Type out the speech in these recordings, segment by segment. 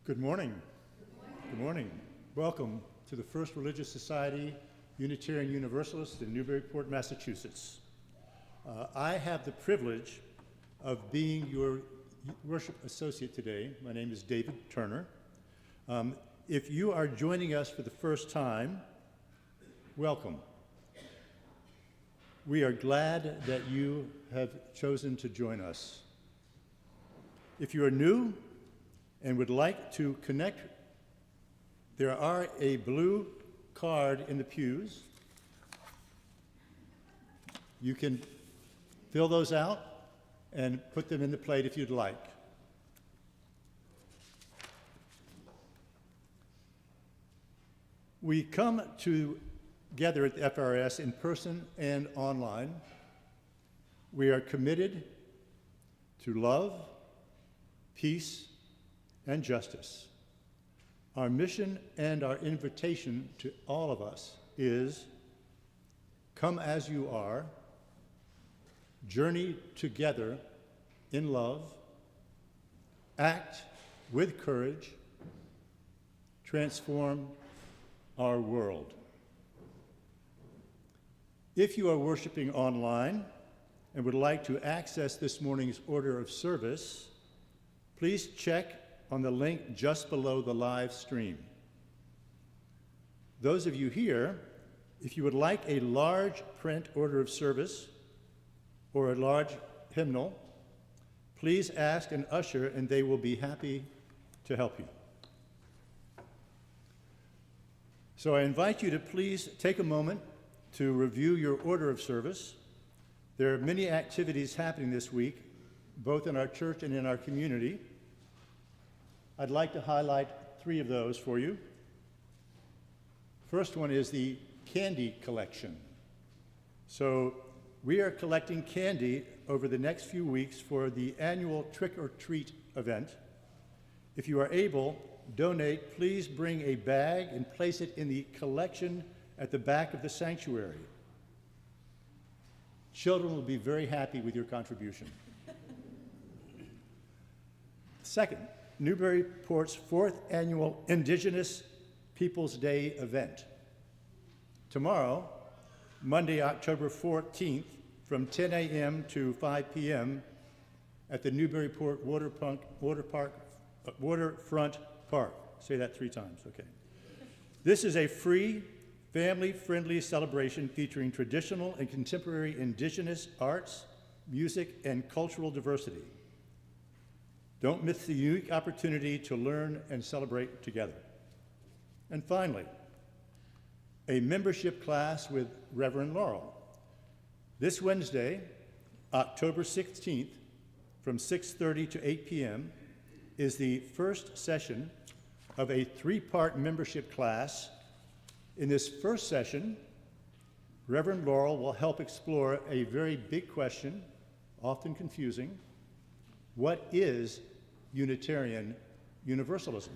Good morning. Good morning. Welcome to the First Religious Society Unitarian Universalist in Newburyport, Massachusetts. I have the privilege of being your worship associate today. My name is David Turner. If you are joining us for the first time, welcome. We are glad that you have chosen to join us. If you are new and would like to connect, there are a blue card in the pews. You can fill those out and put them in the plate if you'd like. We come together at the FRS in person and online. We are committed to love, peace, and justice. Our mission and our invitation to all of us is, come as you are, journey together in love, act with courage, transform our world. If you are worshiping online and would like to access this morning's order of service, please check on the link just below the live stream. Those of you here, if you would like a large print order of service or a large hymnal, please ask an usher and they will be happy to help you. So I invite you to please take a moment to review your order of service. There are many activities happening this week, both in our church and in our community. I'd like to highlight three of those for you. First one is the candy collection. So we are collecting candy over the next few weeks for the annual Trick or Treat event. If you are able, donate. Please bring a bag and place it in the collection at the back of the sanctuary. Children will be very happy with your contribution. Second, Newburyport's fourth annual Indigenous Peoples Day event. Tomorrow, Monday, October 14th, from 10 a.m. to 5 p.m. at the Newburyport Waterfront Park. Say that 3 times, okay. This is a free, family-friendly celebration featuring traditional and contemporary Indigenous arts, music, and cultural diversity. Don't miss the unique opportunity to learn and celebrate together. And finally, a membership class with Reverend Laurel. This Wednesday, October 16th, from 6:30 to 8 p.m., is the first session of a 3-part membership class. In this first session, Reverend Laurel will help explore a very big question, often confusing. What is Unitarian Universalism?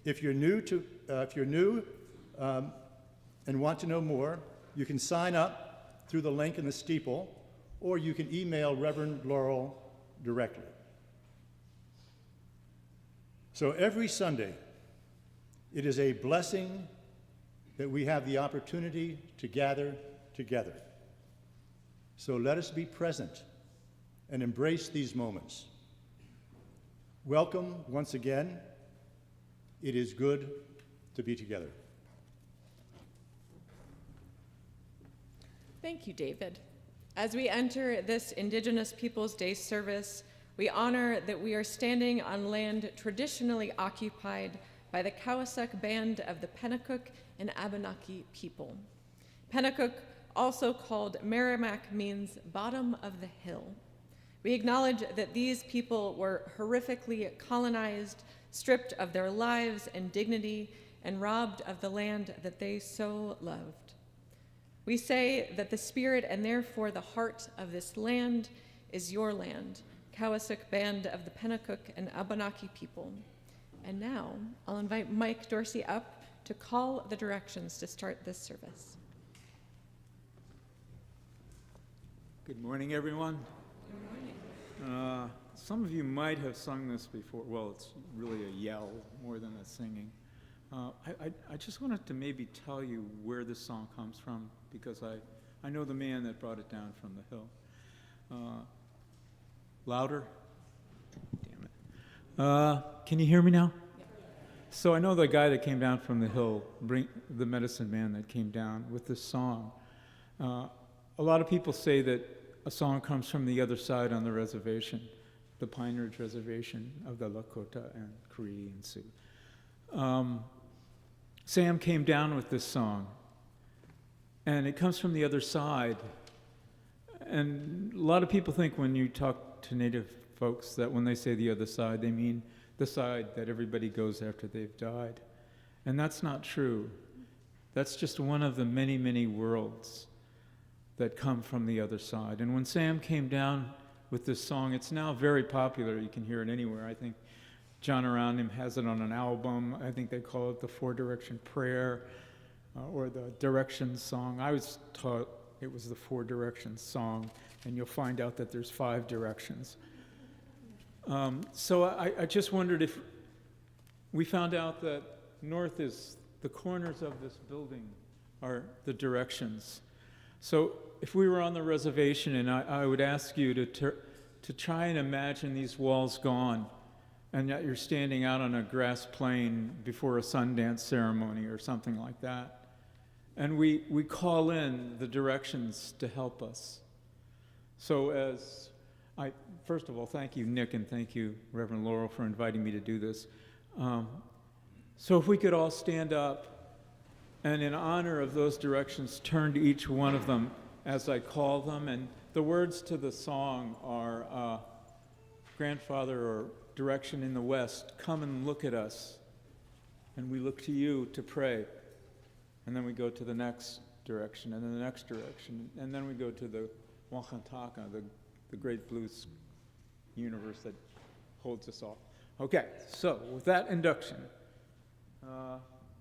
If you're new and want to know more, you can sign up through the link in the steeple, or you can email Reverend Laurel directly. So every Sunday, it is a blessing that we have the opportunity to gather together. So let us be present and embrace these moments. Welcome once again. It is good to be together. Thank you, David. As we enter this Indigenous Peoples Day service, we honor that we are standing on land traditionally occupied by the Cowasuk Band of the Pennacook and Abenaki people. Pennacook, also called Merrimack, means bottom of the hill. We acknowledge that these people were horrifically colonized, stripped of their lives and dignity, and robbed of the land that they so loved. We say that the spirit and therefore the heart of this land is your land, Cowasuk Band of the Pennacook and Abenaki people. And now I'll invite Mike Dorsey up to call the directions to start this service. Good morning, everyone. Good morning. Some of you might have sung this before. Well, it's really a yell more than a singing. I just wanted to maybe tell you where this song comes from, because I know the man that brought it down from the hill. Louder? Damn it. Can you hear me now? Yeah. So I know the guy that came down from the hill, the medicine man that came down with this song. A lot of people say that a song comes from the other side on the reservation, the Pine Ridge Reservation of the Lakota and Cree and Sioux. Sam came down with this song, and it comes from the other side. And a lot of people think when you talk to Native folks that when they say the other side, they mean the side that everybody goes after they've died. And that's not true. That's just one of the many, many worlds that come from the other side. And when Sam came down with this song, it's now very popular. You can hear it anywhere. I think John around him has it on an album. I think they call it the Four Direction Prayer or the Directions song. I was taught it was the Four Directions song, and you'll find out that there's 5 directions. So I just wondered if we found out that north is the corners of this building are the directions. So if we were on the reservation, and I would ask you to try and imagine these walls gone, and that you're standing out on a grass plain before a Sundance ceremony or something like that. And we call in the directions to help us. So first of all, thank you, Nick, and thank you, Reverend Laurel, for inviting me to do this. So if we could all stand up and in honor of those directions, turn to each one of them as I call them. And the words to the song are, Grandfather, or direction in the west, come and look at us. And we look to you to pray. And then we go to the next direction, and then the next direction. And then we go to the Wakantaka, the great blue universe that holds us all. Okay, so with that induction,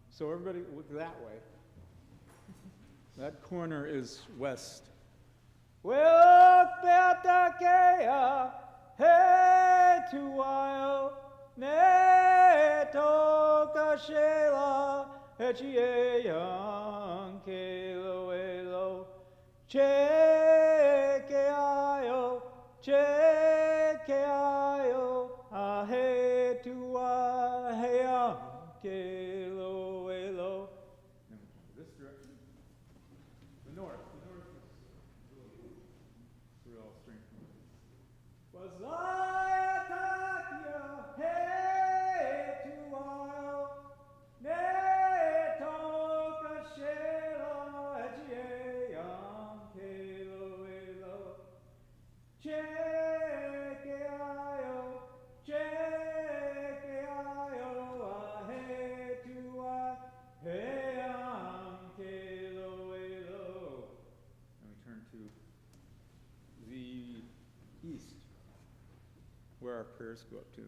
so everybody look that way. That corner is west. Well, Beatakea, hey, to while, ne toka shela, echie yang kelo elo, che ke ayo, ahe to a heang kelo elo. This direction, the north is real strength. Was I attack you? Hey, to while, ne toka shela, echie yang kelo elo, che ke ayo, ahe to a heang kelo elo. And we turn to the east, where our prayers go up to.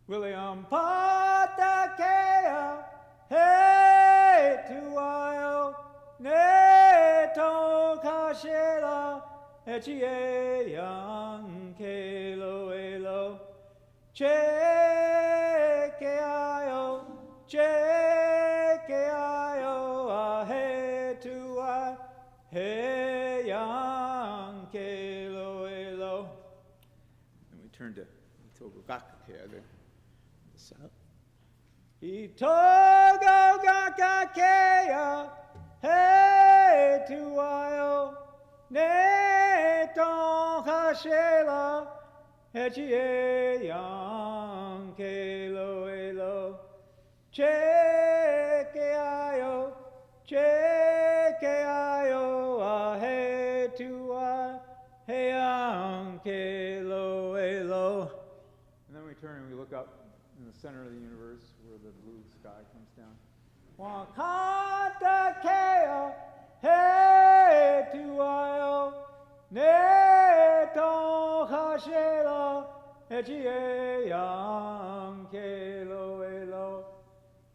William Patakea, hey to Io, ne toka shela, echie yang kelo elo, che ke ayo, ahe to a he yang kelo elo. And we turn to Itogakakea, the south. Itogakakea, hey to Io, ne toka shela, echie yang kelo elo, che ke ayo, ahe to a heang kelo elo. And then we turn and we look up in the center of the universe where the blue sky comes down. Wakantakea, hey to Io, ne toka shela, echie yang kelo elo,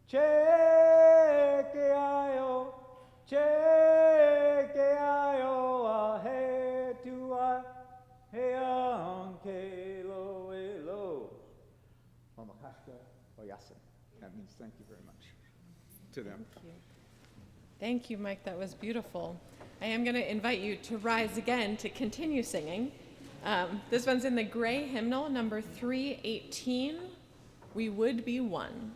che ke ayo, ahe to a heang thank you very much to them. Thank you. Thank you, Mike. That was beautiful. I am going to invite you to rise again to continue singing. This one's in the gray hymnal, number 318, We Would Be One.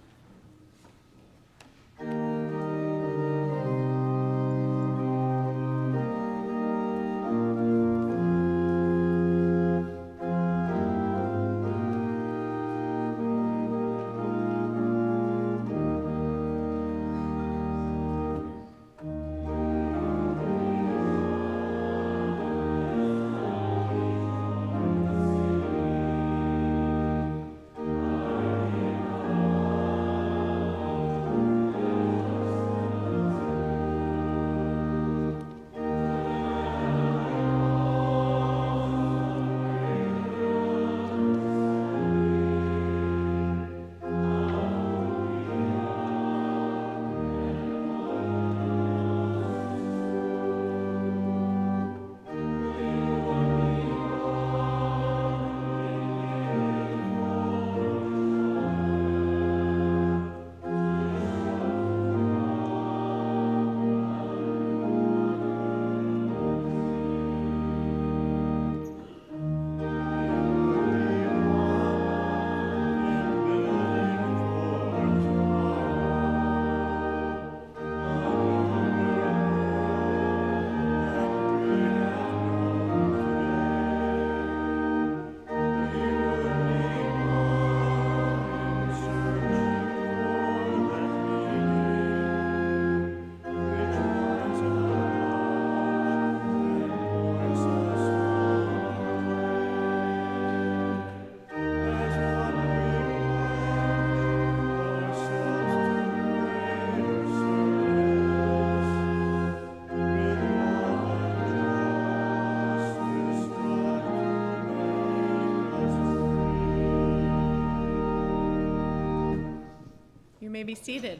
You may be seated.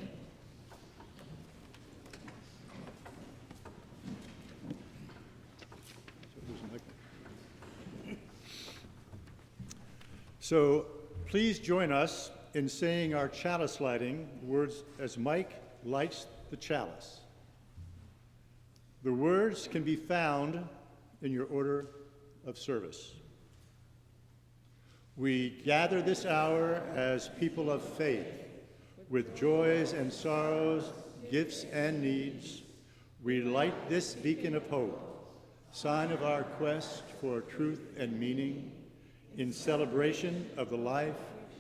So please join us in saying our chalice lighting words as Mike lights the chalice. The words can be found in your order of service. We gather this hour as people of faith, with joys and sorrows, gifts and needs. We light this beacon of hope, sign of our quest for truth and meaning, in celebration of the life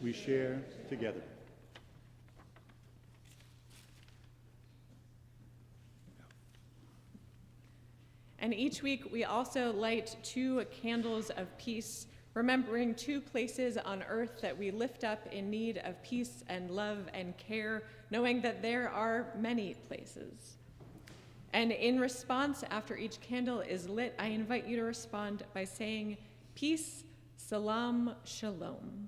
we share together. And each week we also light 2 candles of peace, remembering 2 places on earth that we lift up in need of peace and love and care, knowing that there are many places. And in response, after each candle is lit, I invite you to respond by saying, peace, salam, shalom.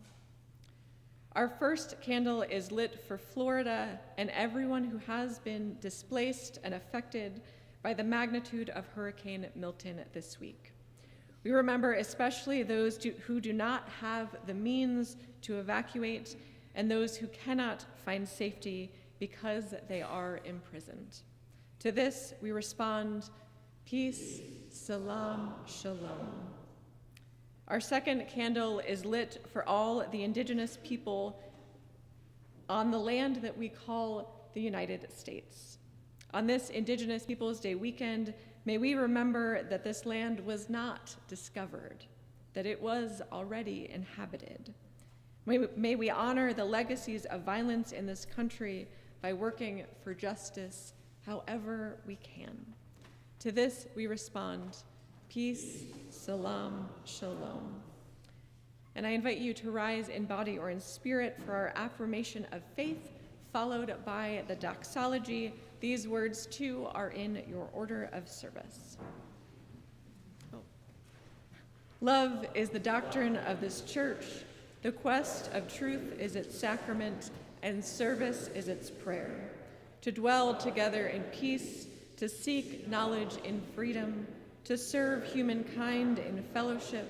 Our first candle is lit for Florida and everyone who has been displaced and affected by the magnitude of Hurricane Milton this week. We remember especially those who do not have the means to evacuate and those who cannot find safety because they are imprisoned. To this, we respond, peace, salam, shalom. Our second candle is lit for all the indigenous people on the land that we call the United States. On this Indigenous Peoples' Day weekend, may we remember that this land was not discovered, that it was already inhabited. May we honor the legacies of violence in this country by working for justice however we can. To this we respond, peace, salam, shalom. And I invite you to rise in body or in spirit for our affirmation of faith, followed by the doxology. These words, too, are in your order of service. Love is the doctrine of this church. The quest of truth is its sacrament, and service is its prayer. To dwell together in peace, to seek knowledge in freedom, to serve humankind in fellowship,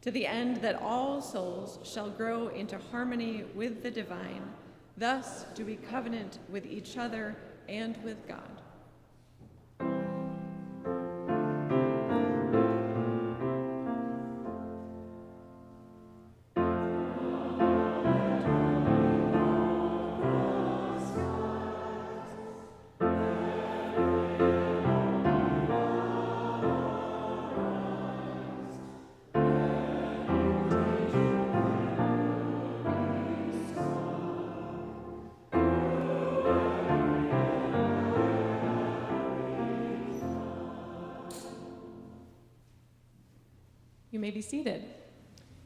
to the end that all souls shall grow into harmony with the divine. Thus do we covenant with each other and with God. You may be seated.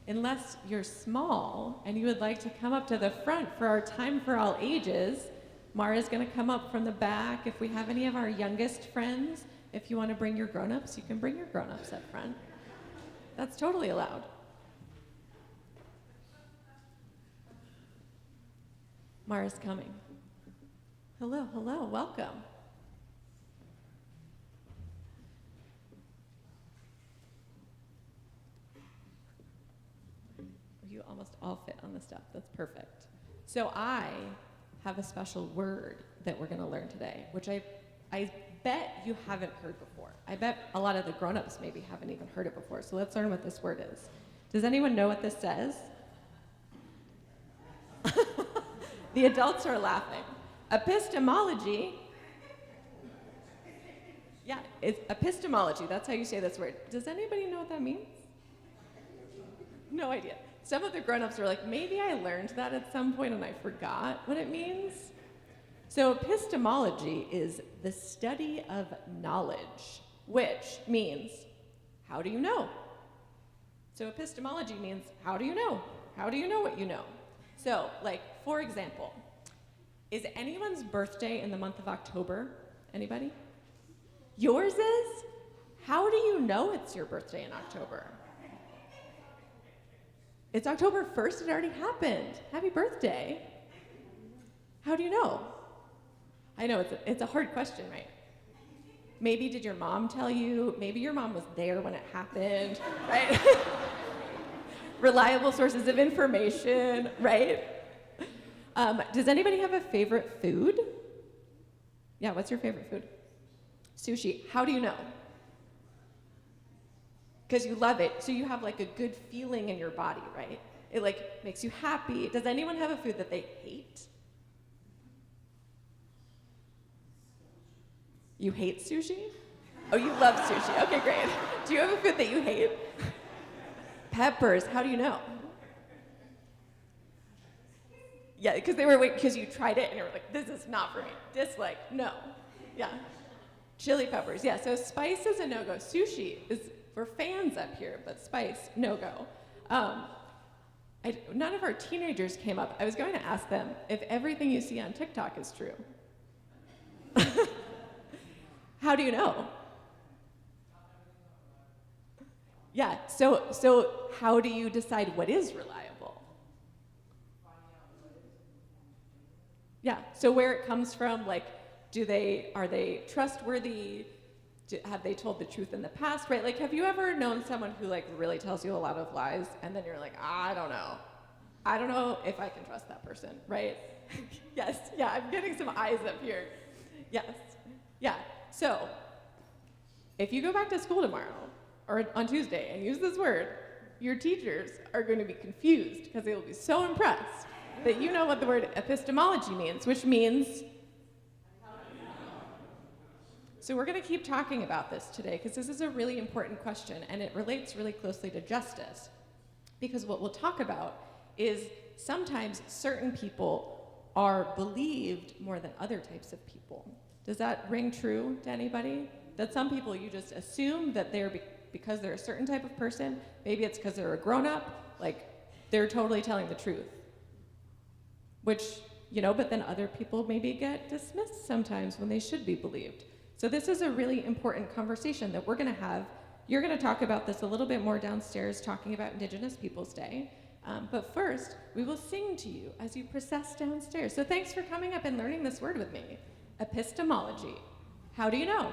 Unless you're small and you would like to come up to the front for our Time for All Ages, Mara's going to come up from the back. If we have any of our youngest friends, if you want to bring your grown-ups, you can bring your grown-ups up front. That's totally allowed. Mara's coming. Hello, hello, welcome. You almost all fit on the step. That's perfect. So I have a special word that we're going to learn today, which I bet you haven't heard before. I bet a lot of the grown-ups maybe haven't even heard it before. So let's learn what this word is. Does anyone know what this says? The adults are laughing. Epistemology. Yeah, it's epistemology. That's how you say this word. Does anybody know what that means? No idea. Some of the grown-ups are like, maybe I learned that at some point and I forgot what it means. So epistemology is the study of knowledge, which means, how do you know? So epistemology means, how do you know? How do you know what you know? So, like, for example, is anyone's birthday in the month of October? Anybody? Yours is? How do you know it's your birthday in October? It's October 1st, it already happened. Happy birthday. How do you know? I know, it's a hard question, right? Maybe did your mom tell you? Maybe your mom was there when it happened, right? Reliable sources of information, right? Does anybody have a favorite food? Yeah, what's your favorite food? Sushi. How do you know? Because you love it, so you have like a good feeling in your body, right? It like makes you happy. Does anyone have a food that they hate? You hate sushi? Oh, you love sushi. Okay, great. Do you have a food that you hate? Peppers. How do you know? Yeah, because they were waiting, because you tried it and you were like, this is not for me. Dislike, no. Yeah. Chili peppers. Yeah, so spice is a no-go. Sushi is, we're fans up here, but spice, no-go. None of our teenagers came up. I was going to ask them if everything you see on TikTok is true. How do you know? Yeah, so how do you decide what is reliable? Yeah, so where it comes from, like, are they trustworthy? Have they told the truth in the past, right? Like, have you ever known someone who, like, really tells you a lot of lies, and then you're like, I don't know. I don't know if I can trust that person, right? Yes, yeah, I'm getting some eyes up here. Yes, yeah. So, if you go back to school tomorrow, or on Tuesday, and use this word, your teachers are going to be confused, because they will be so impressed that you know what the word epistemology means, which means... So we're going to keep talking about this today because this is a really important question and it relates really closely to justice. Because what we'll talk about is sometimes certain people are believed more than other types of people. Does that ring true to anybody? That some people you just assume that they're because they're a certain type of person, maybe it's because they're a grown-up, like they're totally telling the truth. Which, but then other people maybe get dismissed sometimes when they should be believed. So this is a really important conversation that we're going to have. You're going to talk about this a little bit more downstairs, talking about Indigenous Peoples Day. But first, we will sing to you as you process downstairs. So thanks for coming up and learning this word with me. Epistemology. How do you know?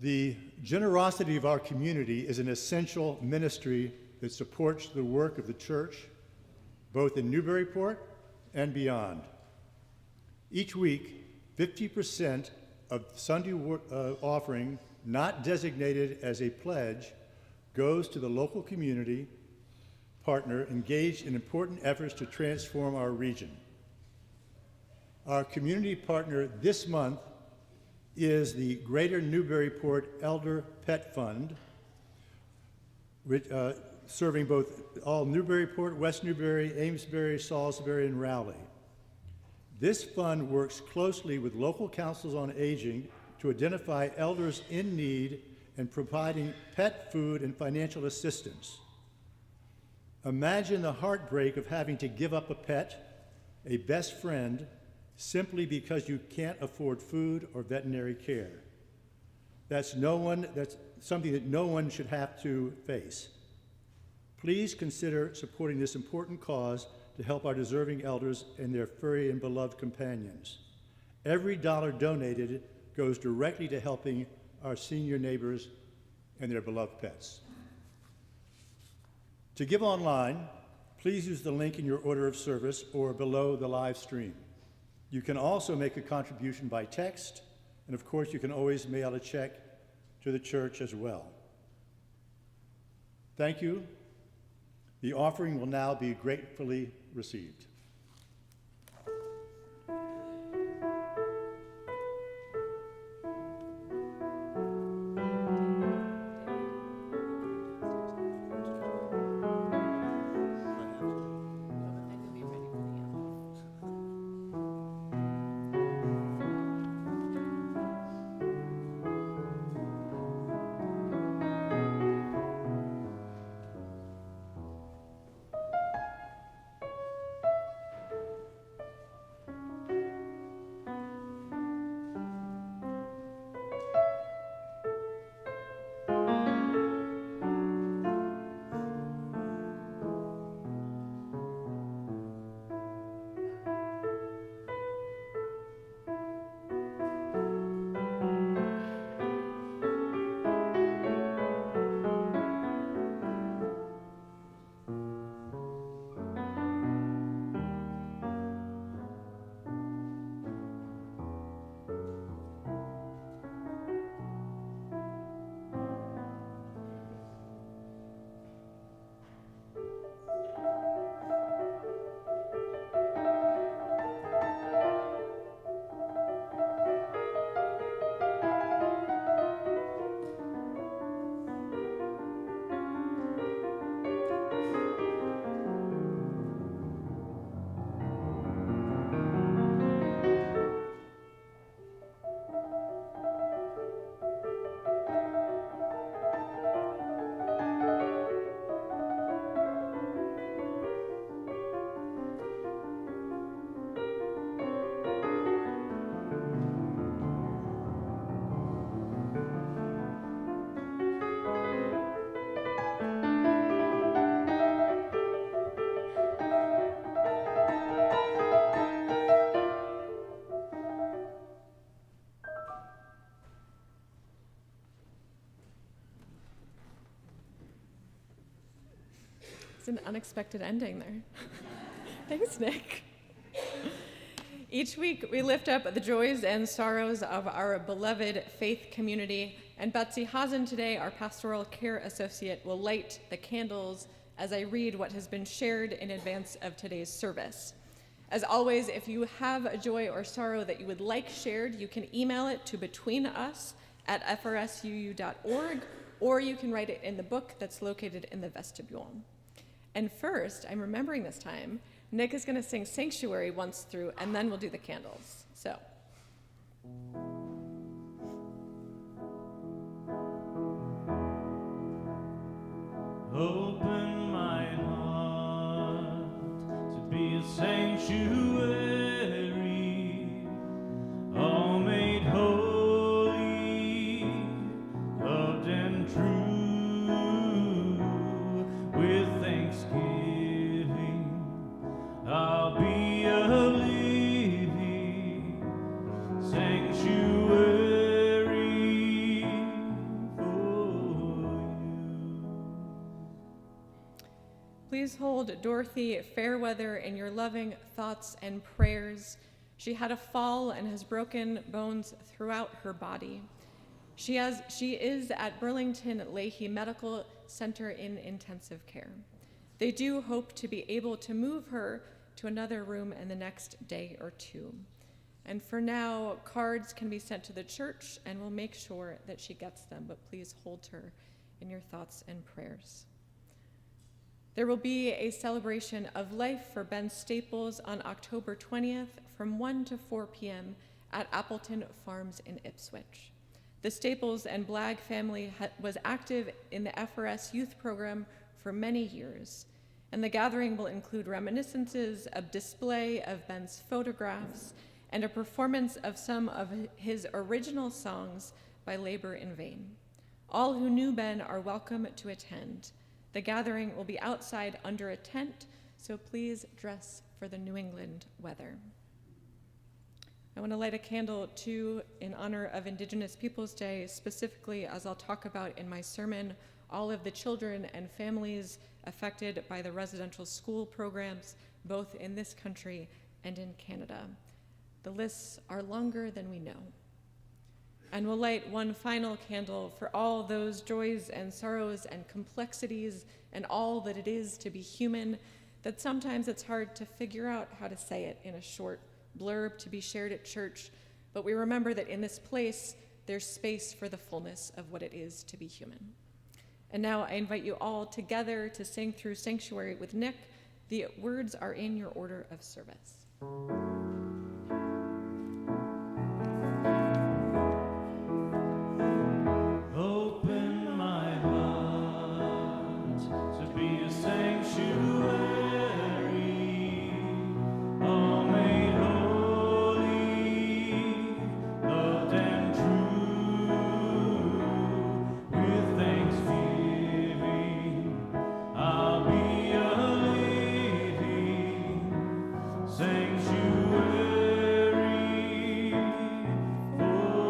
The generosity of our community is an essential ministry that supports the work of the church, both in Newburyport and beyond. Each week, 50% of Sunday offering not designated as a pledge goes to the local community partner engaged in important efforts to transform our region. Our community partner this month is the Greater Newburyport Elder Pet Fund, which, serving both all Newburyport, West Newbury, Amesbury, Salisbury, and Rowley. This fund works closely with local councils on aging to identify elders in need and providing pet food and financial assistance. Imagine the heartbreak of having to give up a pet, a best friend, simply because you can't afford food or veterinary care. That's something that no one should have to face. Please consider supporting this important cause to help our deserving elders and their furry and beloved companions. Every dollar donated goes directly to helping our senior neighbors and their beloved pets. To give online, please use the link in your order of service or below the live stream. You can also make a contribution by text, and of course you can always mail a check to the church as well. Thank you. The offering will now be gratefully received. It's an unexpected ending there. Thanks, Nick. Each week, we lift up the joys and sorrows of our beloved faith community, and Betsy Hazen today, our pastoral care associate, will light the candles as I read what has been shared in advance of today's service. As always, if you have a joy or sorrow that you would like shared, you can email it to betweenus@frsuu.org, or you can write it in the book that's located in the vestibule. And first, I'm remembering this time, Nick is going to sing Sanctuary once through, and then we'll do the candles. So. Open my heart to be a sanctuary, all made holy, loved and true. With thanksgiving, I'll be a living sanctuary. Please hold Dorothy Fairweather in your loving thoughts and prayers. She had a fall and has broken bones throughout her body. She is at Burlington Leahy Medical Center in intensive care. They do hope to be able to move her to another room in the next day or two. And for now, cards can be sent to the church, and we'll make sure that she gets them, but please hold her in your thoughts and prayers. There will be a celebration of life for Ben Staples on October 20th from 1 to 4 p.m. at Appleton Farms in Ipswich. The Staples and Blagg family was active in the FRS youth program for many years, and the gathering will include reminiscences, a display of Ben's photographs, and a performance of some of his original songs by Labor in Vain. All who knew Ben are welcome to attend. The gathering will be outside under a tent, so please dress for the New England weather. I want to light a candle too in honor of Indigenous Peoples Day, specifically, as I'll talk about in my sermon, all of the children and families affected by the residential school programs, both in this country and in Canada. The lists are longer than we know. And we'll light one final candle for all those joys and sorrows and complexities and all that it is to be human, that sometimes it's hard to figure out how to say it in a short blurb to be shared at church, but we remember that in this place, there's space for the fullness of what it is to be human. And now I invite you all together to sing through Sanctuary with Nick. The words are in your order of service. Open my heart to be a sanctuary, all made holy, loved and true. With thanksgiving, I'll be a living sanctuary for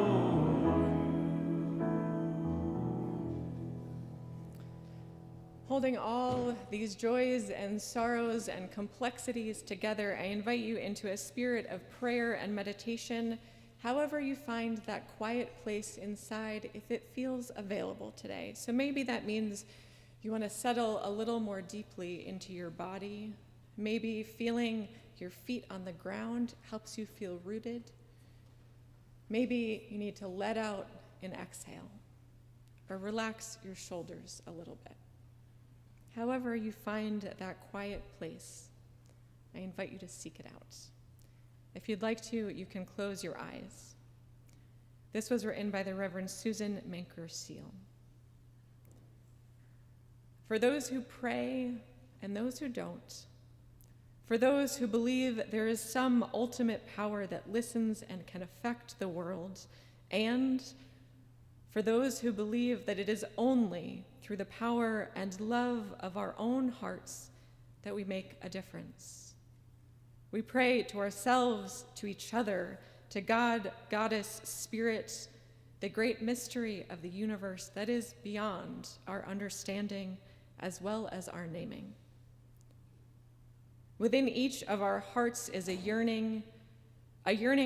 Holding all these joys and sorrows and complexities together, I invite you into a spirit of prayer and meditation, however you find that quiet place inside, if it feels available today. So maybe that means you want to settle a little more deeply into your body. Maybe feeling your feet on the ground helps you feel rooted. Maybe you need to let out an exhale or relax your shoulders a little bit. However you find that quiet place, I invite you to seek it out. If you'd like to, you can close your eyes. This was written by the Reverend Susan Manker Seal. For those who pray and those who don't, for those who believe there is some ultimate power that listens and can affect the world, and for those who believe that it is only through the power and love of our own hearts that we make a difference. We pray to ourselves, to each other, to God, Goddess, Spirit, the great mystery of the universe that is beyond our understanding as well as our naming. Within each of our hearts is a yearning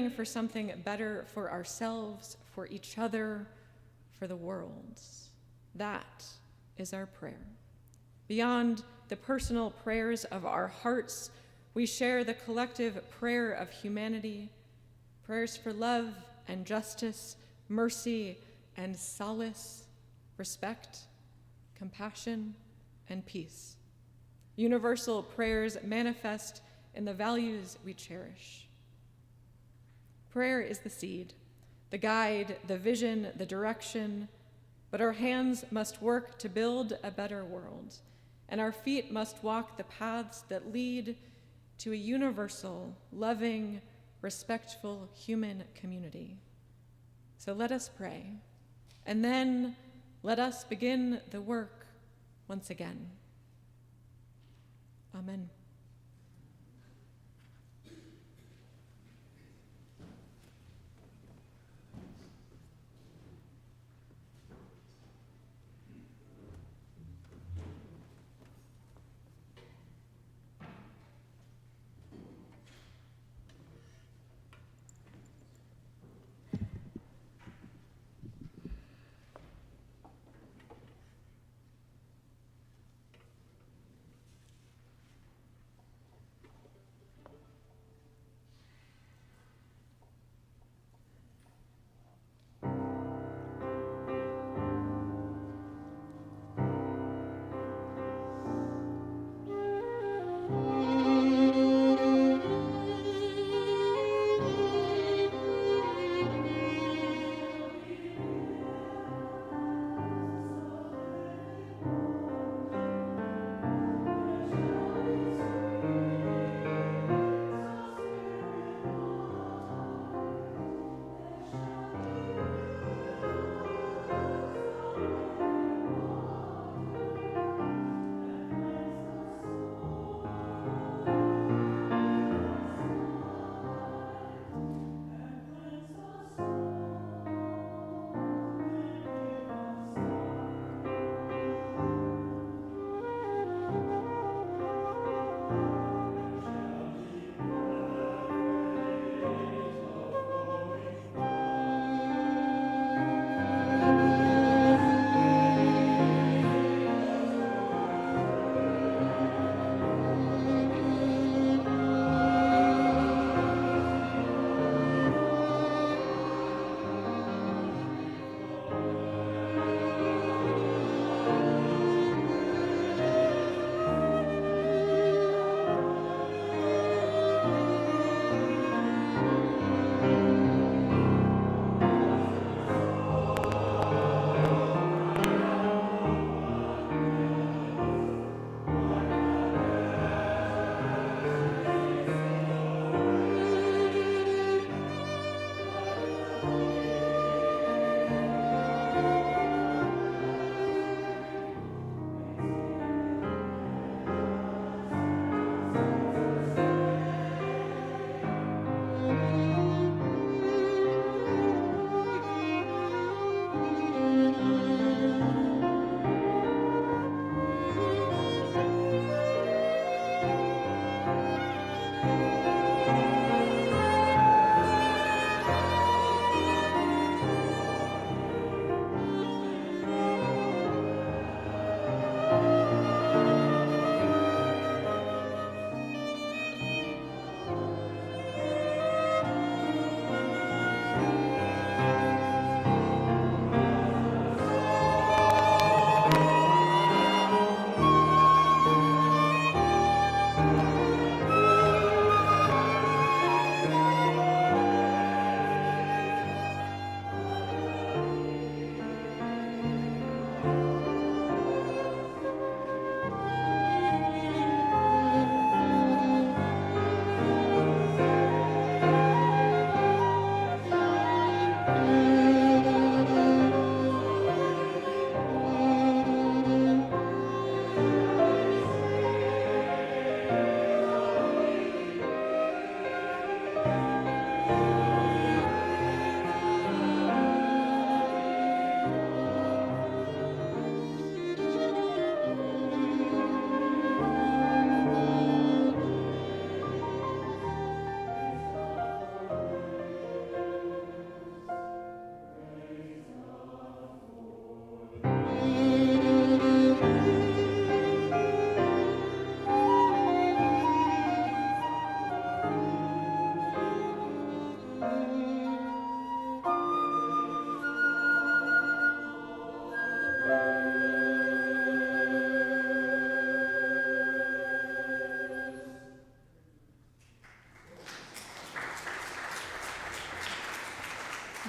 for something better for ourselves, for each other, for the world. That is our prayer. Beyond the personal prayers of our hearts, we share the collective prayer of humanity, prayers for love and justice, mercy and solace, respect, compassion, and peace. Universal prayers manifest in the values we cherish. Prayer is the seed, the guide, the vision, the direction, but our hands must work to build a better world, and our feet must walk the paths that lead to a universal, loving, respectful human community. So let us pray, and then let us begin the work once again. Amen.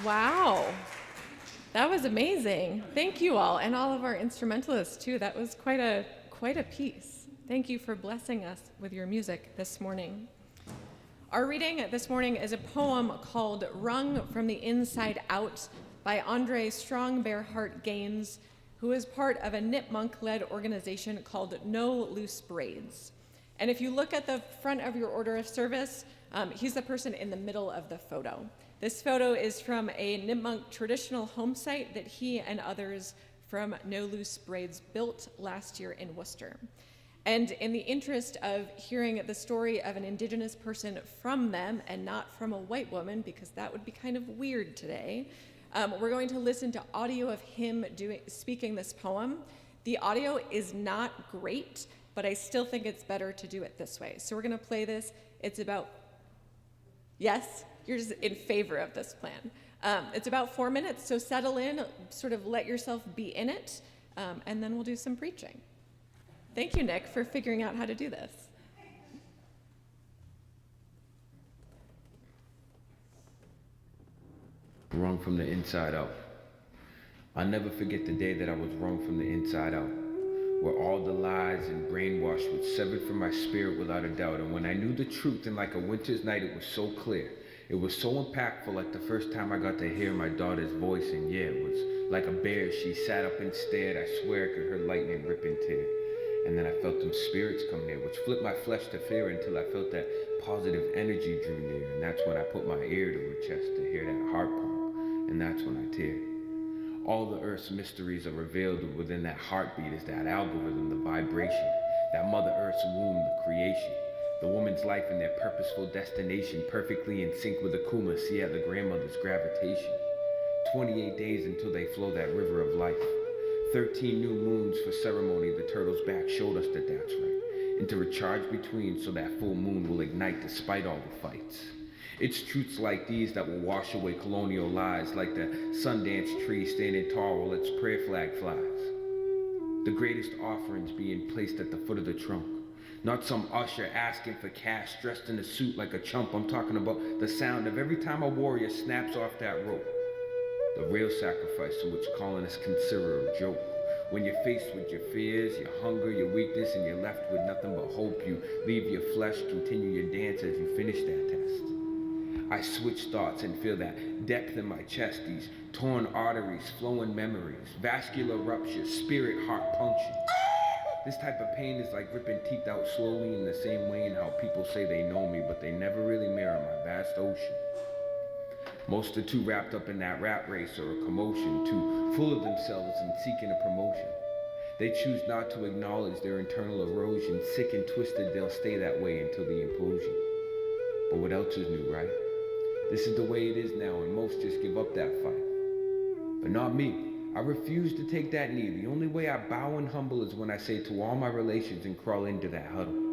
Wow. That was amazing. Thank you all, and all of our instrumentalists too. That was quite a piece. Thank you for blessing us with your music this morning. Our reading this morning is a poem called Wrung from the Inside Out by Andre Strong Bearheart Gaines, who is part of a Nipmunk-led organization called No Loose Braids. And if you look at the front of your order of service, he's the person in the middle of the photo. This photo is from a Nipmunk traditional home site that he and others from No Loose Braids built last year in Worcester. And in the interest of hearing the story of an Indigenous person from them and not from a white woman, because that would be kind of weird today, we're going to listen to audio of him speaking this poem. The audio is not great, but I still think it's better to do it this way. So we're going to play this. It's about, yes, you're just in favor of this plan. It's about 4 minutes, so settle in, sort of let yourself be in it, and then we'll do some preaching. Thank you, Nick, for figuring out how to do this. Wrung from the inside out. I'll never forget the day that I was wrung from the inside out, where all the lies and brainwash was severed from my spirit without a doubt. And when I knew the truth, and like a winter's night, it was so clear. It was so impactful, like the first time I got to hear my daughter's voice. And yeah, it was like a bear. She sat up and stared. I swear I could hear lightning rip and tear. And then I felt them spirits come near, which flipped my flesh to fear until I felt that positive energy drew near. And that's when I put my ear to her chest to hear that heart pump. And that's when I teared. All the earth's mysteries are revealed within that heartbeat is that algorithm, the vibration, that Mother Earth's womb, the creation, the woman's life and their purposeful destination, perfectly in sync with Akuma, yeah, the grandmother's gravitation. 28 days until they flow that river of life. 13 new moons for ceremony, the turtle's back showed us that that's right. And to recharge between so that full moon will ignite despite all the fights. It's truths like these that will wash away colonial lies, like the Sundance tree standing tall while its prayer flag flies. The greatest offerings being placed at the foot of the trunk. Not some usher asking for cash dressed in a suit like a chump. I'm talking about the sound of every time a warrior snaps off that rope. The real sacrifice in which colonists consider a joke. When you're faced with your fears, your hunger, your weakness, and you're left with nothing but hope, you leave your flesh, continue your dance as you finish that test. I switch thoughts and feel that depth in my chest, these torn arteries, flowing memories, vascular ruptures, spirit heart punctures. This type of pain is like ripping teeth out slowly in the same way in how people say they know me, but they never really mirror my vast ocean. Most are too wrapped up in that rat race or a commotion, too full of themselves and seeking a promotion. They choose not to acknowledge their internal erosion. Sick and twisted, they'll stay that way until the implosion. But what else is new, right? This is the way it is now, and most just give up that fight. But not me. I refuse to take that knee. The only way I bow and humble is when I say to all my relations and crawl into that huddle.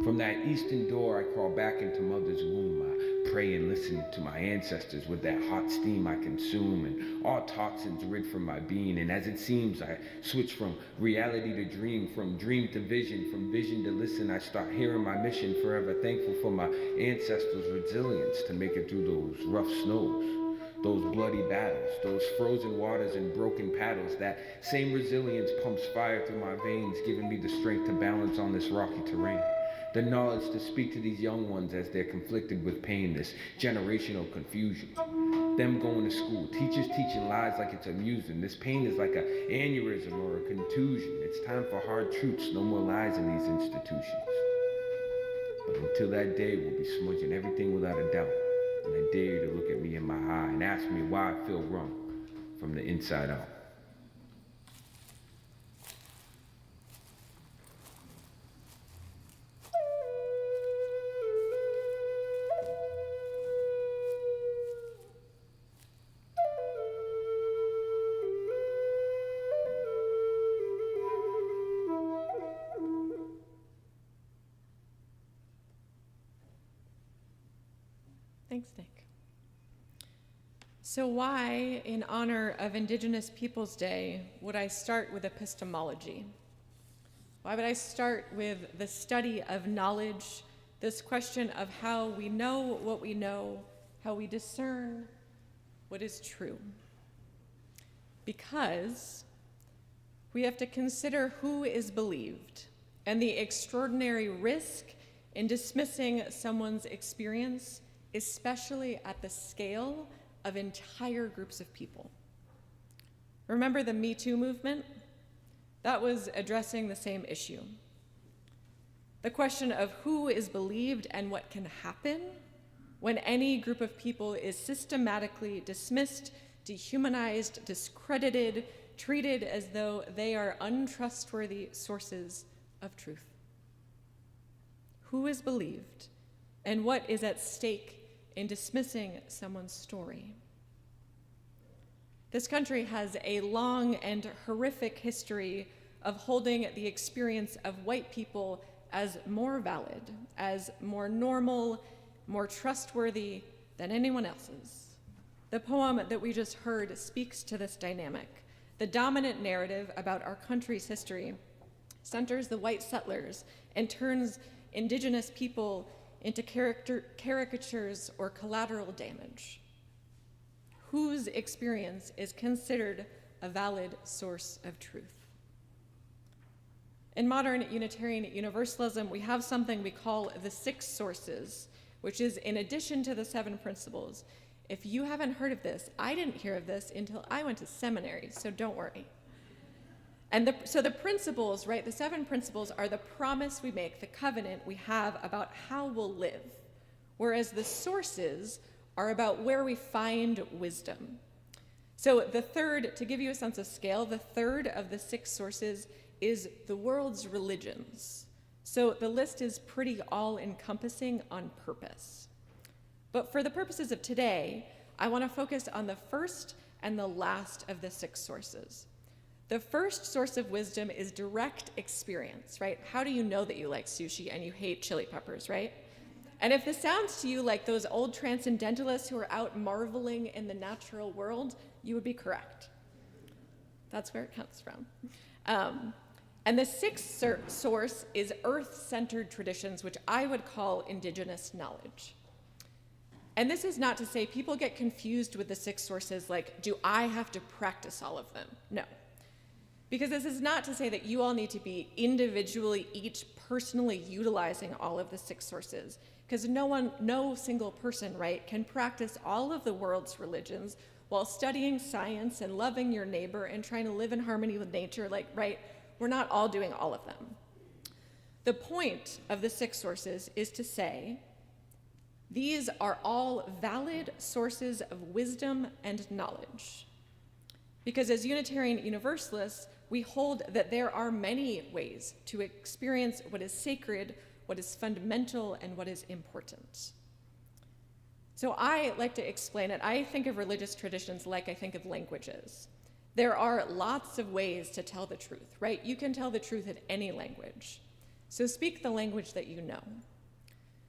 From that eastern door, I crawl back into mother's womb. I pray and listen to my ancestors with that hot steam I consume, and all toxins rid from my being. And as it seems, I switch from reality to dream, from dream to vision, from vision to listen. I start hearing my mission, forever thankful for my ancestors' resilience to make it through those rough snows, those bloody battles, those frozen waters and broken paddles. That same resilience pumps fire through my veins, giving me the strength to balance on this rocky terrain. The knowledge to speak to these young ones as they're conflicted with pain, this generational confusion. Them going to school, teachers teaching lies like it's amusing. This pain is like an aneurysm or a contusion. It's time for hard truths, no more lies in these institutions. But until that day, we'll be smudging everything without a doubt. And I dare you to look at me in my eye and ask me why I feel wrong from the inside out. Thanks, Nick. So why, in honor of Indigenous Peoples Day, would I start with epistemology? Why would I start with the study of knowledge, this question of how we know what we know, how we discern, what is true. Because we have to consider who is believed and the extraordinary risk in dismissing someone's experience, especially at the scale of entire groups of people. Remember the Me Too movement? That was addressing the same issue. The question of who is believed and what can happen when any group of people is systematically dismissed, dehumanized, discredited, treated as though they are untrustworthy sources of truth. Who is believed and what is at stake in dismissing someone's story? This country has a long and horrific history of holding the experience of white people as more valid, as more normal, more trustworthy than anyone else's. The poem that we just heard speaks to this dynamic. The dominant narrative about our country's history centers the white settlers and turns indigenous people into caricatures or collateral damage. Whose experience is considered a valid source of truth? In modern Unitarian Universalism, we have something we call the 6 sources, which is in addition to the 7 principles. If you haven't heard of this, I didn't hear of this until I went to seminary, so don't worry. And so the principles, right, the 7 principles are the promise we make, the covenant we have about how we'll live, whereas the sources are about where we find wisdom. So the third, to give you a sense of scale, the third of the 6 sources is the world's religions. So the list is pretty all-encompassing on purpose. But for the purposes of today, I want to focus on the first and the last of the 6 sources. The first source of wisdom is direct experience, right? How do you know that you like sushi and you hate chili peppers, right? And if this sounds to you like those old transcendentalists who are out marveling in the natural world, you would be correct. That's where it comes from. And the 6th source is earth-centered traditions, which I would call indigenous knowledge. And this is not to say people get confused with the 6 sources, like, do I have to practice all of them? No. Because this is not to say that you all need to be individually, each personally utilizing all of the 6 sources. Because no single person, right, can practice all of the world's religions while studying science and loving your neighbor and trying to live in harmony with nature, like, right? We're not all doing all of them. The point of the 6 sources is to say, these are all valid sources of wisdom and knowledge. Because as Unitarian Universalists, we hold that there are many ways to experience what is sacred, what is fundamental, and what is important. So I like to explain it. I think of religious traditions like I think of languages. There are lots of ways to tell the truth, right? You can tell the truth in any language. So speak the language that you know.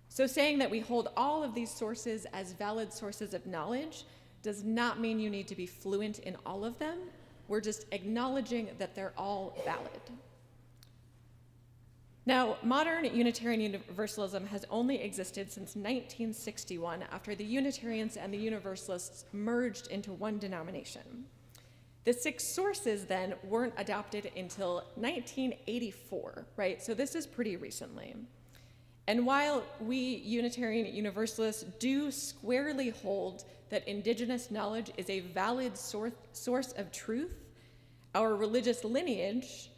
So saying that we hold all of these sources as valid sources of knowledge does not mean you need to be fluent in all of them. We're just acknowledging that they're all valid. Now, modern Unitarian Universalism has only existed since 1961, after the Unitarians and the Universalists merged into one denomination. The 6 sources then weren't adopted until 1984, right? So this is pretty recently. And while we Unitarian Universalists do squarely hold that indigenous knowledge is a valid source of truth, our religious lineage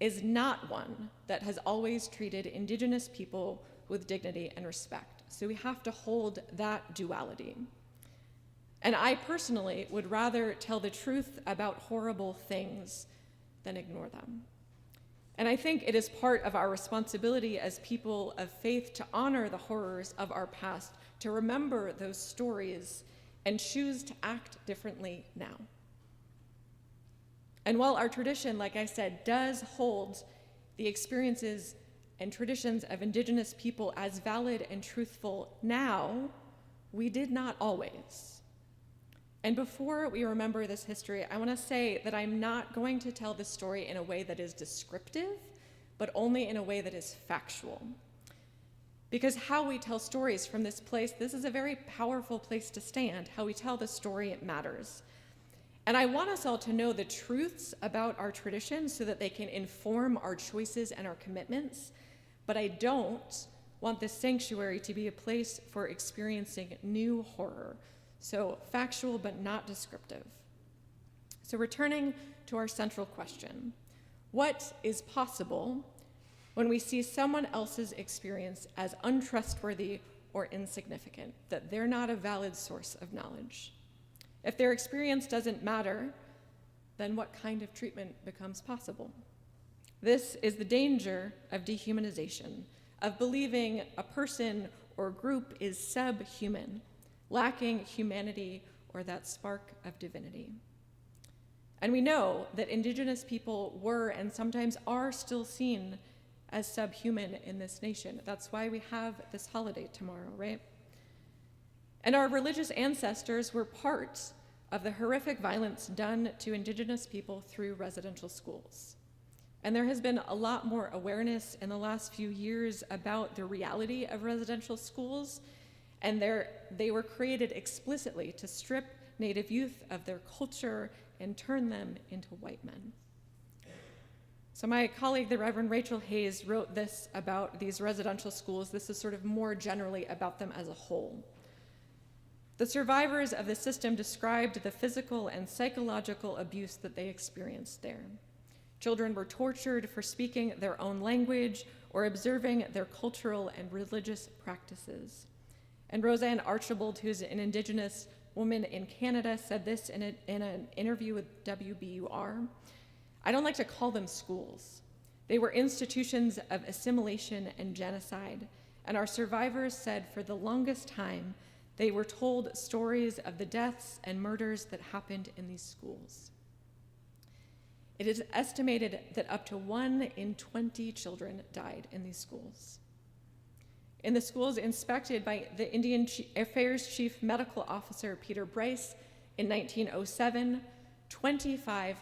is not one that has always treated indigenous people with dignity and respect. So we have to hold that duality. And I personally would rather tell the truth about horrible things than ignore them. And I think it is part of our responsibility as people of faith to honor the horrors of our past, to remember those stories, and choose to act differently now. And while our tradition, like I said, does hold the experiences and traditions of indigenous people as valid and truthful now, we did not always. And before we remember this history, I want to say that I'm not going to tell this story in a way that is descriptive, but only in a way that is factual. Because how we tell stories from this place, this is a very powerful place to stand. How we tell the story matters. And I want us all to know the truths about our tradition so that they can inform our choices and our commitments. But I don't want this sanctuary to be a place for experiencing new horror. So factual but not descriptive. So returning to our central question, what is possible when we see someone else's experience as untrustworthy or insignificant, that they're not a valid source of knowledge? If their experience doesn't matter, then what kind of treatment becomes possible? This is the danger of dehumanization, of believing a person or group is subhuman, lacking humanity or that spark of divinity. And we know that Indigenous people were and sometimes are still seen as subhuman in this nation. That's why we have this holiday tomorrow, right? And our religious ancestors were part of the horrific violence done to Indigenous people through residential schools. And there has been a lot more awareness in the last few years about the reality of residential schools, and they were created explicitly to strip Native youth of their culture and turn them into white men. So my colleague, the Reverend Rachel Hayes, wrote this about these residential schools. This is sort of more generally about them as a whole. The survivors of the system described the physical and psychological abuse that they experienced there. Children were tortured for speaking their own language or observing their cultural and religious practices. And Roseanne Archibald, who's an Indigenous woman in Canada, said this in an interview with WBUR. I don't like to call them schools. They were institutions of assimilation and genocide, and our survivors said for the longest time they were told stories of the deaths and murders that happened in these schools. It is estimated that up to 1 in 20 children died in these schools. In the schools inspected by the Indian Affairs Chief Medical Officer Peter Bryce in 1907, 25%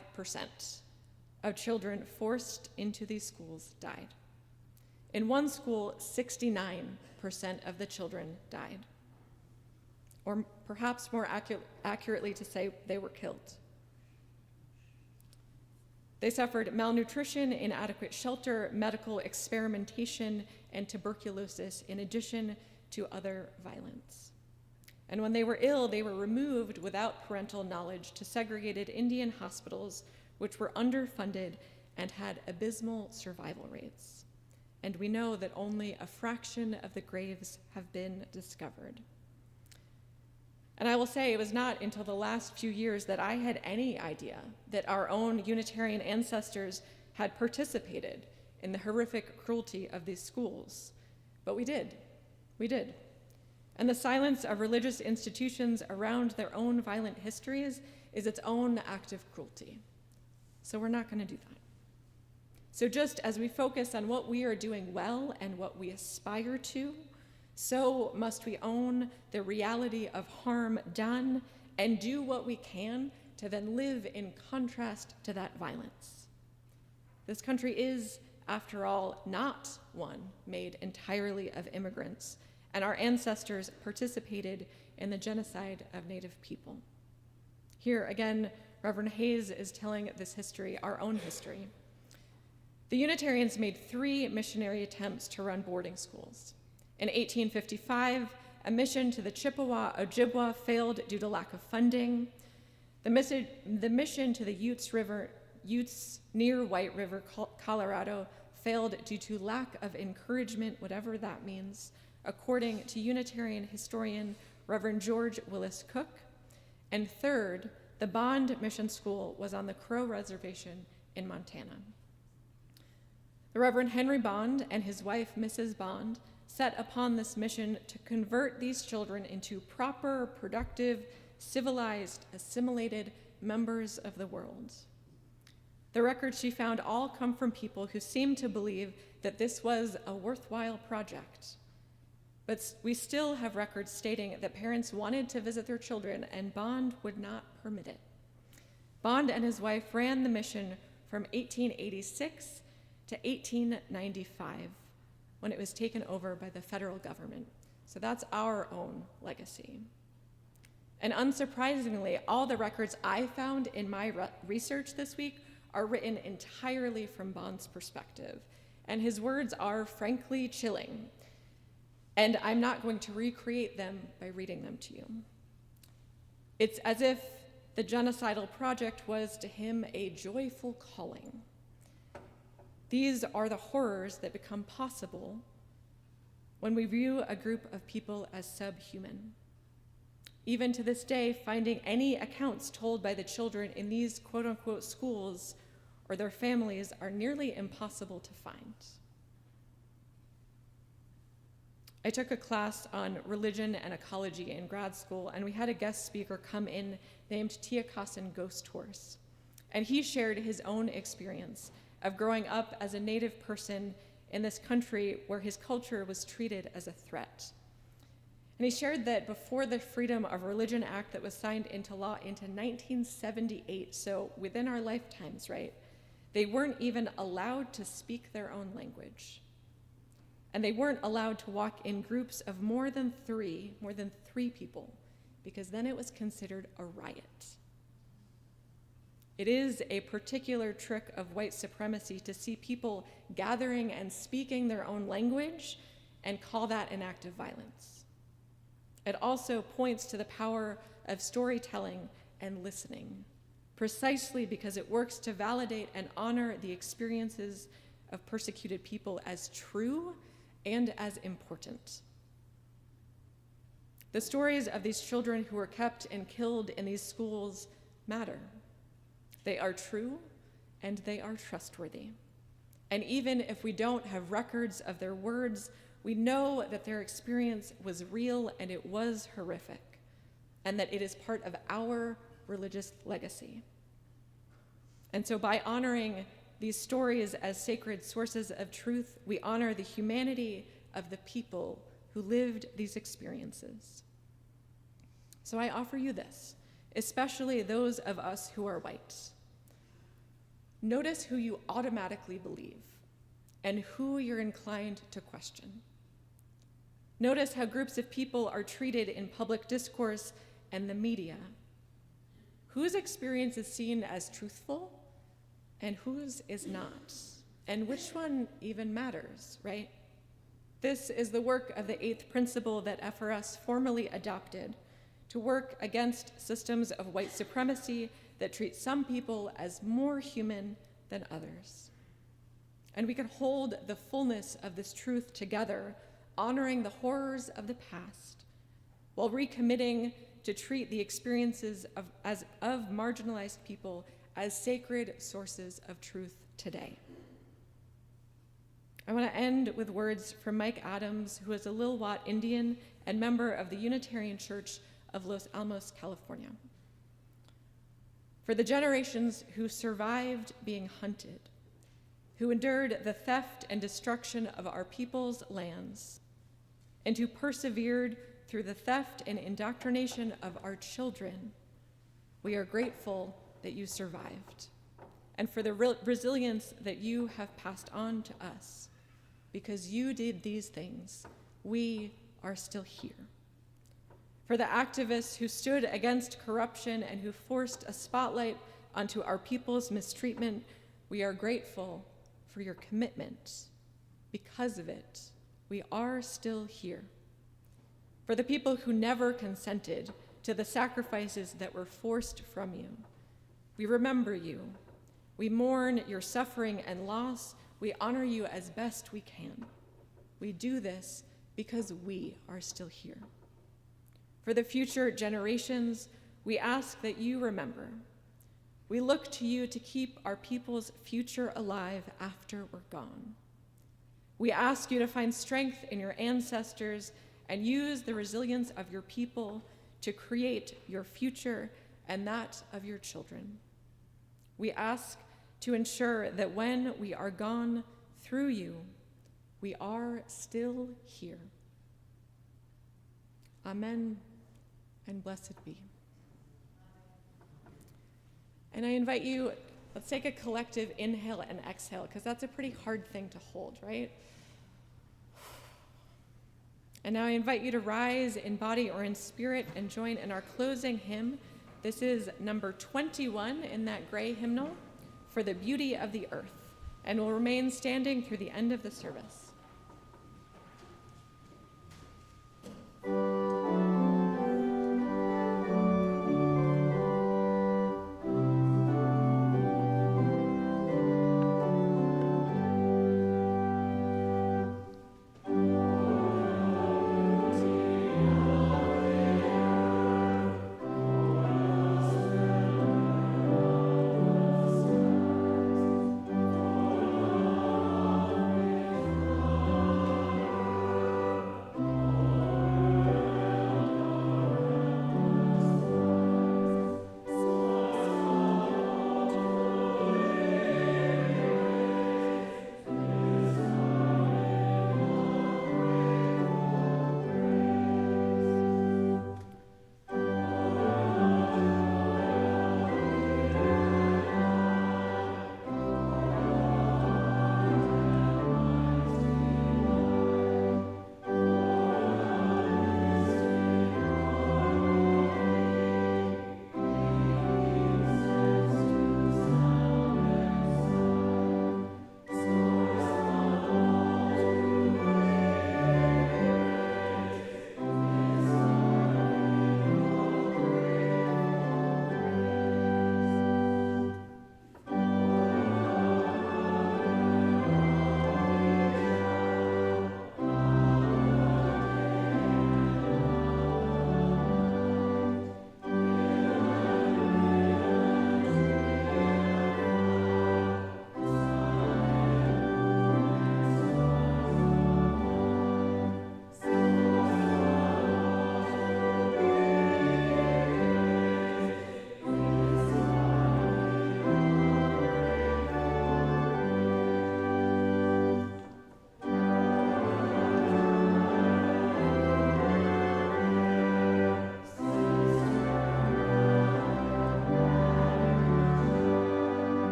of children forced into these schools died. In one school, 69% of the children died. Or perhaps more accurately to say, they were killed. They suffered malnutrition, inadequate shelter, medical experimentation, and tuberculosis, in addition to other violence. And when they were ill, they were removed without parental knowledge to segregated Indian hospitals, which were underfunded and had abysmal survival rates. And we know that only a fraction of the graves have been discovered. And I will say it was not until the last few years that I had any idea that our own Unitarian ancestors had participated in the horrific cruelty of these schools. But we did. And the silence of religious institutions around their own violent histories is its own act of cruelty. So we're not going to do that. So just as we focus on what we are doing well and what we aspire to, so must we own the reality of harm done and do what we can to then live in contrast to that violence. This country is, after all, not one made entirely of immigrants, and our ancestors participated in the genocide of Native people. Here again, Reverend Hayes is telling this history, our own history. The Unitarians made 3 missionary attempts to run boarding schools. In 1855, a mission to the Chippewa Ojibwa failed due to lack of funding. The mission to the Utes near White River, Colorado, failed due to lack of encouragement, whatever that means, according to Unitarian historian Reverend George Willis Cook. And third, the Bond Mission School was on the Crow Reservation in Montana. The Reverend Henry Bond and his wife, Mrs. Bond, set upon this mission to convert these children into proper, productive, civilized, assimilated members of the world. The records she found all come from people who seemed to believe that this was a worthwhile project. But we still have records stating that parents wanted to visit their children and Bond would not permit it. Bond and his wife ran the mission from 1886 to 1895, when it was taken over by the federal government. So that's our own legacy. And unsurprisingly, all the records I found in my research this week are written entirely from Bond's perspective. And his words are frankly chilling. And I'm not going to recreate them by reading them to you. It's as if the genocidal project was to him a joyful calling. These are the horrors that become possible when we view a group of people as subhuman. Even to this day, finding any accounts told by the children in these quote-unquote schools or their families are nearly impossible to find. I took a class on religion and ecology in grad school, and we had a guest speaker come in named Tiyakasan Ghost Horse. And he shared his own experience of growing up as a Native person in this country where his culture was treated as a threat. And he shared that before the Freedom of Religion Act that was signed into law into 1978, so within our lifetimes, right, they weren't even allowed to speak their own language. And they weren't allowed to walk in groups of more than three people, because then it was considered a riot. It is a particular trick of white supremacy to see people gathering and speaking their own language and call that an act of violence. It also points to the power of storytelling and listening, precisely because it works to validate and honor the experiences of persecuted people as true and as important. The stories of these children who were kept and killed in these schools matter. They are true and they are trustworthy. And even if we don't have records of their words, we know that their experience was real and it was horrific, and that it is part of our religious legacy. And so by honoring these stories as sacred sources of truth, we honor the humanity of the people who lived these experiences. So I offer you this, especially those of us who are white. Notice who you automatically believe and who you're inclined to question. Notice how groups of people are treated in public discourse and the media. Whose experience is seen as truthful and whose is not? And which one even matters, right? This is the work of the eighth principle that FRS formally adopted to work against systems of white supremacy that treat some people as more human than others. And we can hold the fullness of this truth together, honoring the horrors of the past, while recommitting to treat the experiences of marginalized people as sacred sources of truth today. I want to end with words from Mike Adams, who is a Lilwat Indian and member of the Unitarian Church of Los Alamos, California. For the generations who survived being hunted, who endured the theft and destruction of our people's lands, and who persevered through the theft and indoctrination of our children, we are grateful that you survived, and for the resilience that you have passed on to us. Because you did these things, we are still here. For the activists who stood against corruption and who forced a spotlight onto our people's mistreatment, we are grateful for your commitment. Because of it, we are still here. For the people who never consented to the sacrifices that were forced from you, we remember you. We mourn your suffering and loss. We honor you as best we can. We do this because we are still here. For the future generations, we ask that you remember. We look to you to keep our people's future alive after we're gone. We ask you to find strength in your ancestors and use the resilience of your people to create your future and that of your children. We ask to ensure that when we are gone through you, we are still here. Amen, and blessed be. And I invite you, let's take a collective inhale and exhale, because that's a pretty hard thing to hold, right? And now I invite you to rise in body or in spirit and join in our closing hymn. This is number 21 in that gray hymnal, For the Beauty of the Earth, and will remain standing through the end of the service.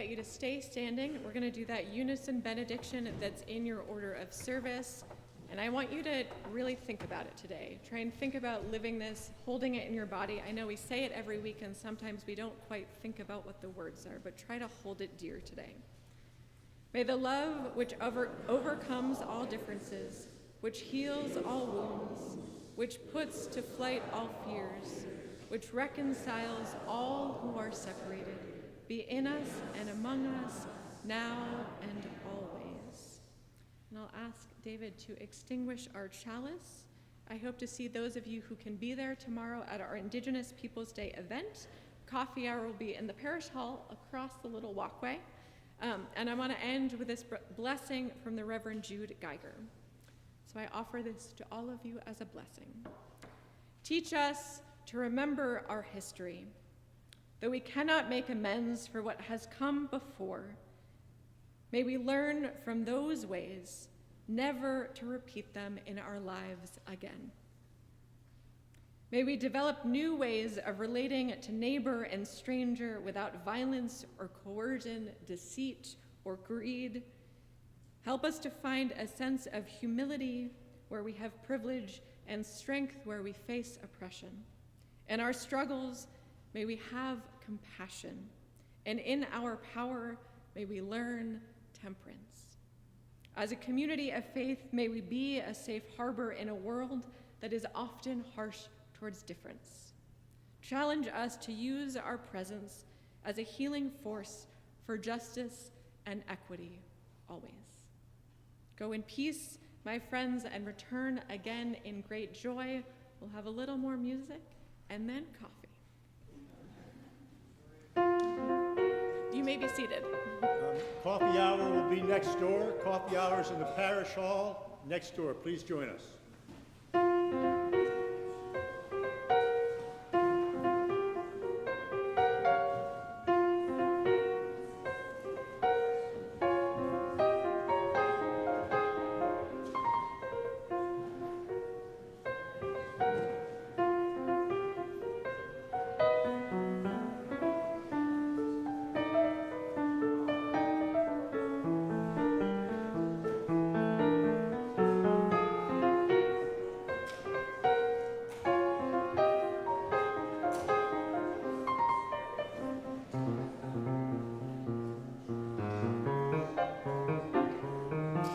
You to stay standing. We're going to do that unison benediction that's in your order of service. And I want you to really think about it today. Try and think about living this, holding it in your body. I know we say it every week, and sometimes we don't quite think about what the words are, but try to hold it dear today. May the love which overcomes all differences, which heals all wounds, which puts to flight all fears, which reconciles all who are separated, be in us and among us, now and always. And I'll ask David to extinguish our chalice. I hope to see those of you who can be there tomorrow at our Indigenous Peoples Day event. Coffee hour will be in the parish hall across the little walkway. And I want to end with this blessing from the Reverend Jude Geiger. So I offer this to all of you as a blessing. Teach us to remember our history, though we cannot make amends for what has come before. May we learn from those ways, never to repeat them in our lives again. May we develop new ways of relating to neighbor and stranger without violence or coercion, deceit, or greed. Help us to find a sense of humility where we have privilege and strength where we face oppression. In our struggles, may we have compassion, and in our power, may we learn temperance. As a community of faith, may we be a safe harbor in a world that is often harsh towards difference. Challenge us to use our presence as a healing force for justice and equity always. Go in peace, my friends, and return again in great joy. We'll have a little more music and then coffee. You may be seated. Coffee hour will be next door. Coffee hour is in the parish hall next door. Please join us.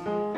love.